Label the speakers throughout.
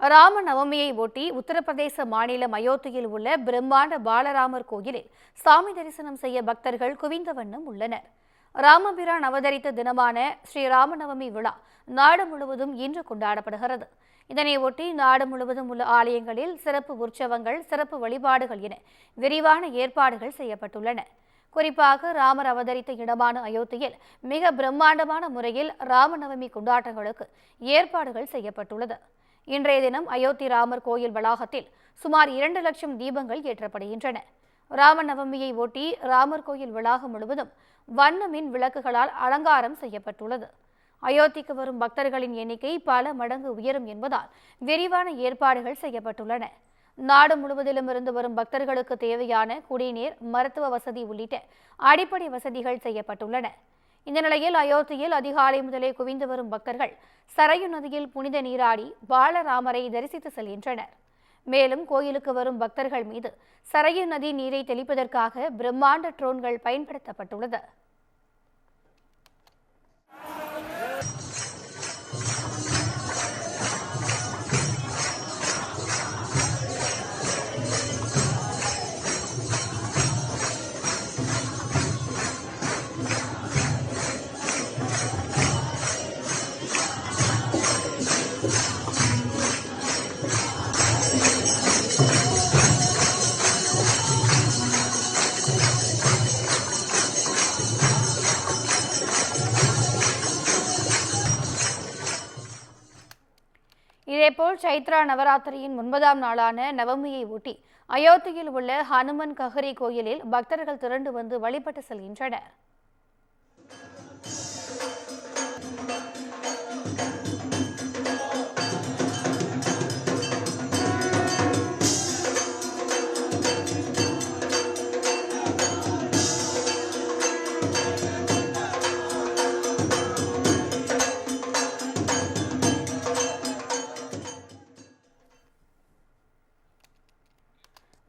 Speaker 1: ராம நவமியை ஒட்டி உத்தரப்பிரதேச மாநிலம் அயோத்தியில் உள்ள பிரம்மாண்ட பாலராமர் கோயிலில் சாமி தரிசனம் செய்ய பக்தர்கள் குவிந்த வண்ணம் உள்ளனர். ராமபிரான் அவதரித்த தினமான ஸ்ரீராமநவமி விழா நாடு முழுவதும் இன்று கொண்டாடப்படுகிறது. இதனையொட்டி நாடு முழுவதும் உள்ள ஆலயங்களில் சிறப்பு உற்சவங்கள், சிறப்பு வழிபாடுகள் என விரிவான ஏற்பாடுகள் செய்யப்பட்டுள்ளன. குறிப்பாக ராமர் அவதரித்த இடமான அயோத்தியில் மிக பிரம்மாண்டமான முறையில் ராமநவமி கொண்டாட்டங்களுக்கு ஏற்பாடுகள் செய்யப்பட்டுள்ளது. இன்றைய தினம் அயோத்தி ராமர் கோயில் வளாகத்தில் சுமார் 2 லட்சம் தீபங்கள் ஏற்றப்படுகின்றன. ராமநவமியை ஒட்டி ராமர் கோயில் வளாகம் முழுவதும் வண்ண மின் விளக்குகளால் அலங்காரம் செய்யப்பட்டுள்ளது. அயோத்திக்கு வரும் பக்தர்களின் எண்ணிக்கை பல மடங்கு உயரும் என்பதால் விரிவான ஏற்பாடுகள் செய்யப்பட்டுள்ளன. நாடு முழுவதிலும் இருந்து வரும் பக்தர்களுக்கு தேவையான குடிநீர், மருத்துவ வசதி உள்ளிட்ட அடிப்படை வசதிகள் செய்யப்பட்டுள்ளன. இந்த நிலையில் அயோத்தியில் அதிகாலை முதலே குவிந்து வரும் பக்தர்கள் சரையு நதியில் புனித நீராடி பாலராமரை தரிசித்து செல்கின்றனர். மேலும் கோயிலுக்கு வரும் பக்தர்கள் மீது சரையு நதி நீரை தெளிப்பதற்காக பிரம்மாண்ட ட்ரோன்கள் பயன்படுத்தப்பட்டுள்ளது. இதேபோல் சைத்ரா நவராத்திரியின் 9ஆம் நாளான நவமியை ஒட்டி அயோத்தியில் உள்ள ஹனுமன் கஹரி கோயிலில் பக்தர்கள் திரண்டு வந்து வழிபட்டு செல்கின்றனர்.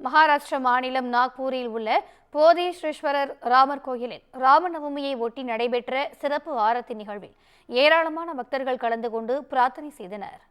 Speaker 1: மகாராஷ்டிர மாநிலம் நாக்பூரில் உள்ள போதேஸ்வரர் ராமர் கோயிலில் ராமநவமியை ஒட்டி நடைபெற்ற சிறப்பு ஆரத்தி நிகழ்வில் ஏராளமான பக்தர்கள் கலந்து கொண்டு பிரார்த்தனை செய்தனர்.